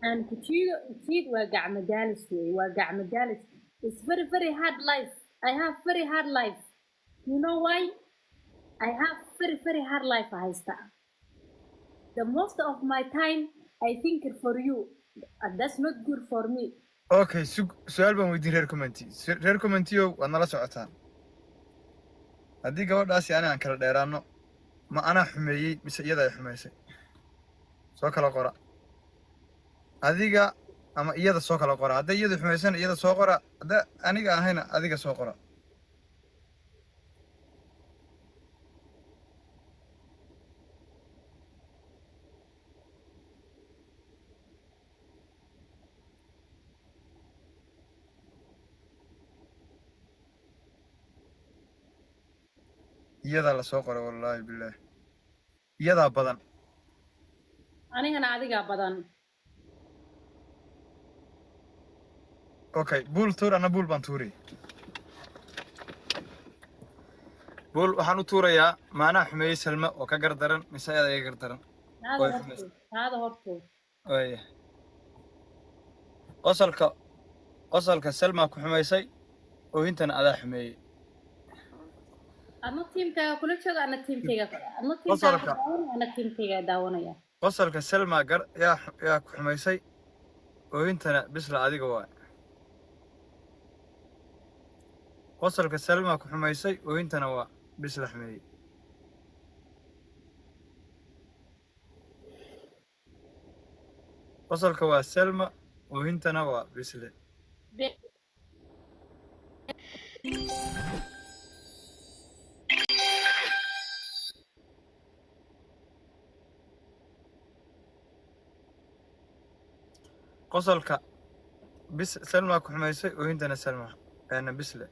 and cheat وقع مجالس وقع مجالس. It's very very hard life. I have very hard life. You know why? I have very very hard life هايستا. The most of my time I think for you. And that's not good for me. Okay, سؤال بنودي reer commenty وانا لا سocota hadii gabadhaasi aan kala dheeraano ma ana xumeeyay mise iyada ay xumeysay soo kala qora adiga ama iyada soo kala qora hadii iyada xumeysana iyada soo qora hada aniga ahayna adiga soo qora iyada la soo qora wallahi billaah iyada badan anigana adiga badan. Okay, bull tour ana bull baan tuuri bull waxaan u tuurayaa maana xumeeyay Salma oo ka gardaran mise iyada ay gardaran هذا هرتو way qosolka Salma ku xumeysay oo intana adaa xumeeyay أنا تيم كا كل شيء أنا تيم كا أنا تيم كا أنا تيم كا داونيا qosolka Salma yaa ku xumeysay oo intana bisla adiga waa qosolka Salma ku xumeysay oo intana waa bisla xumeeyay qosolka waa Salma oo intana waa bisle qosolka bis Salma ku xumeysay oo intana Salma ana bisle